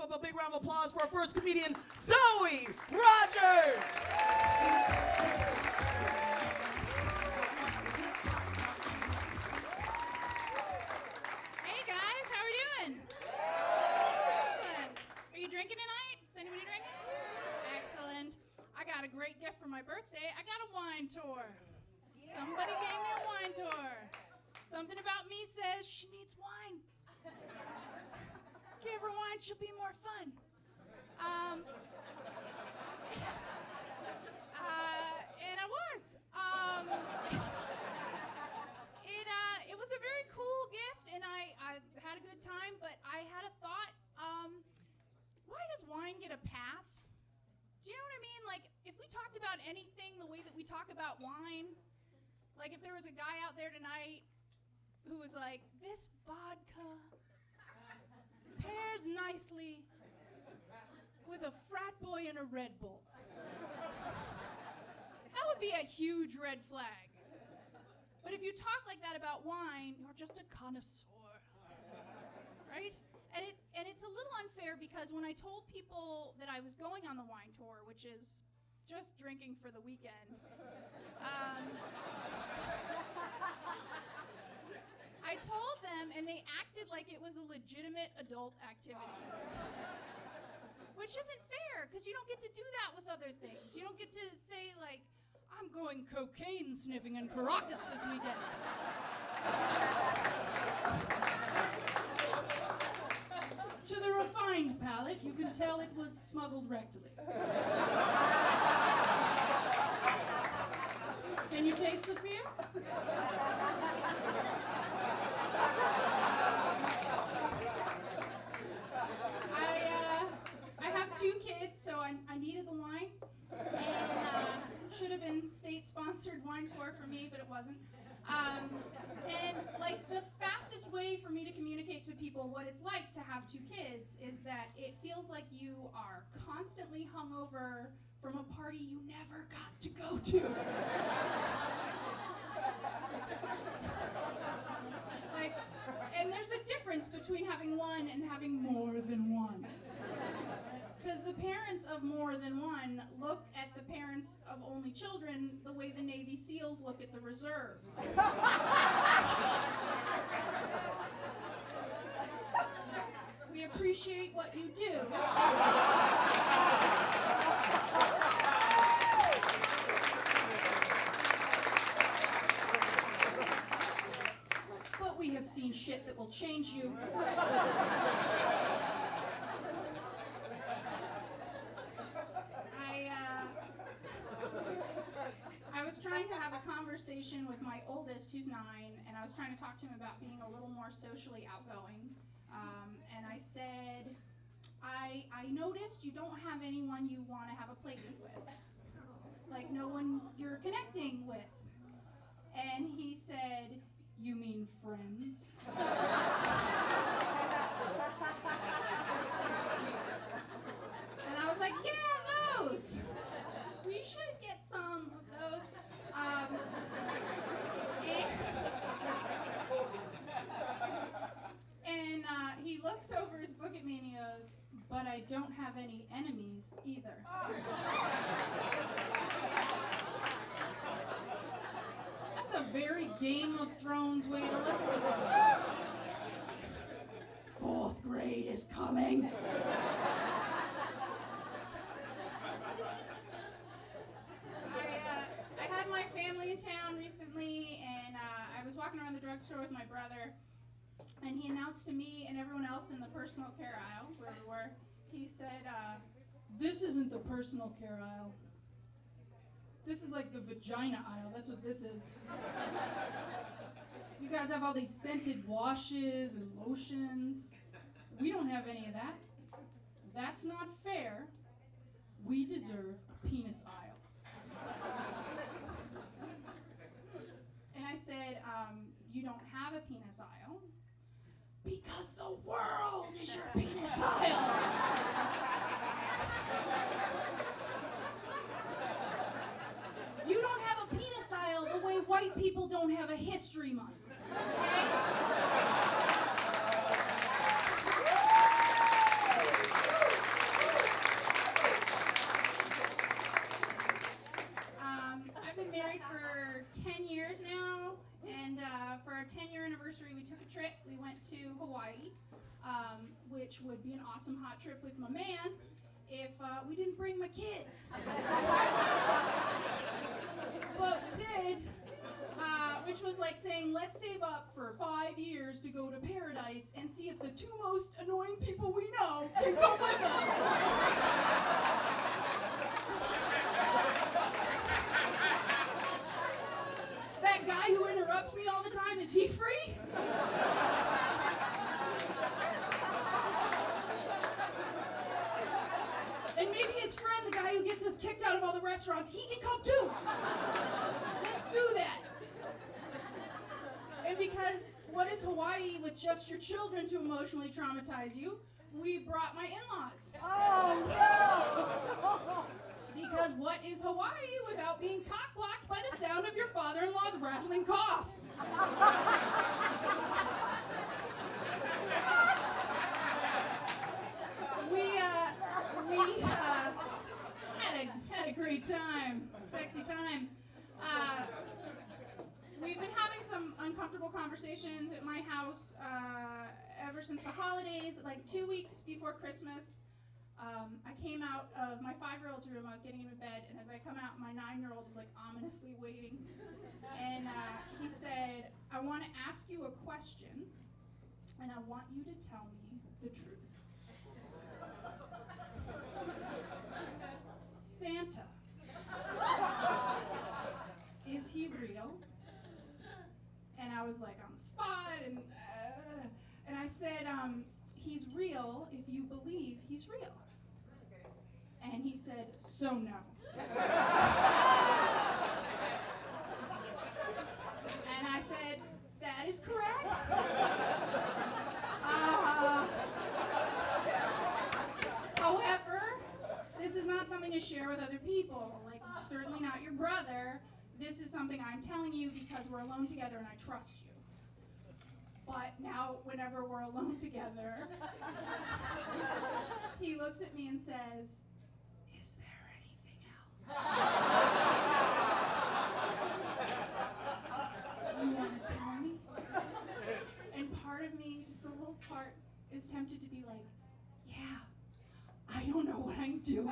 up a big round of applause for our first comedian, Zoe Rogers. Hey guys, how are we doing? Excellent. Are you drinking tonight? Is anybody drinking? Excellent. I got a great gift for my birthday. I got a wine tour. Somebody gave me a wine tour. Something about me says she needs wine. Give her wine, she'll be more fun. And I was. It was a very cool gift, and I had a good time, but I had a thought, why does wine get a pass? Do you know what I mean? Like, if we talked about anything the way that we talk about wine, like if there was a guy out there tonight who was like, this vodka pairs nicely with a frat boy and a Red Bull. That would be a huge red flag. But if you talk like that about wine, you're just a connoisseur, right? And it's a little unfair because when I told people that I was going on the wine tour, which is just drinking for the weekend, I told them, and they acted like it was a legitimate adult activity. Which isn't fair, because you don't get to do that with other things. You don't get to say, like, I'm going cocaine sniffing in Caracas this weekend. To the refined palate, you can tell it was smuggled rectally. Can you taste the fear? I have 2 kids, so I needed the wine, and should have been state-sponsored wine tour for me, but it wasn't. And like the fastest way for me to communicate to people what it's like to have 2 kids is that it feels like you are constantly hungover from a party you never got to go to. Like, and there's a difference between having one and having more than one. Because the parents of more than one look at the parents of only children the way the Navy SEALs look at the reserves. We appreciate what you do. But we have seen shit that will change you. I was trying to have a conversation with my oldest, who's 9, and I was trying to talk to him about being a little more socially outgoing. And I said, I noticed you don't have anyone you want to have a play date with. Like, no one you're connecting with. And he said, you mean friends? And I was like, yeah, those! We should get some of those. And he looks over his book at me and he goes, but I don't have any enemies either. That's a very Game of Thrones way to look at the world. 4th grade is coming. I had my family in town recently, and I was walking around the drugstore with my brother, and he announced to me and everyone else in the personal care aisle, where we were, he said, this isn't the personal care aisle. This is like the vagina aisle. That's what this is. You guys have all these scented washes and lotions. We don't have any of that. That's not fair. We deserve a penis aisle. And I said, you don't have a penis aisle because the world is your penis aisle. You don't have a penis aisle the way white people don't have a history month. Okay? Hawaii, which would be an awesome hot trip with my man if we didn't bring my kids. But we did, which was like saying, let's save up for 5 years to go to paradise and see if the two most annoying people we know can come with us. That guy who interrupts me all the time, is he free? And maybe his friend, the guy who gets us kicked out of all the restaurants, he can come too. Let's do that. And because what is Hawaii with just your children to emotionally traumatize you, we brought my in-laws. Oh, no! Because what is Hawaii without being cock-blocked by the sound of your father-in-law's rattling cough? We had a great time, sexy time. We've been having some uncomfortable conversations at my house ever since the holidays, like 2 weeks before Christmas. I came out of my 5-year-old's room, I was getting into bed, and as I come out, my 9-year-old is like ominously waiting. And he said, I want to ask you a question, and I want you to tell me the truth. Santa, is he real? And I was like on the spot, and I said, he's real if you believe he's real. And he said, so no. And I said, that is correct. However, this is not something to share with other people, like certainly not your brother. This is something I'm telling you because we're alone together and I trust you. But now, whenever we're alone together, he looks at me and says, is there anything else? You want to tell me? And part of me, just a little part, is tempted to be like, yeah, I don't know what I'm doing.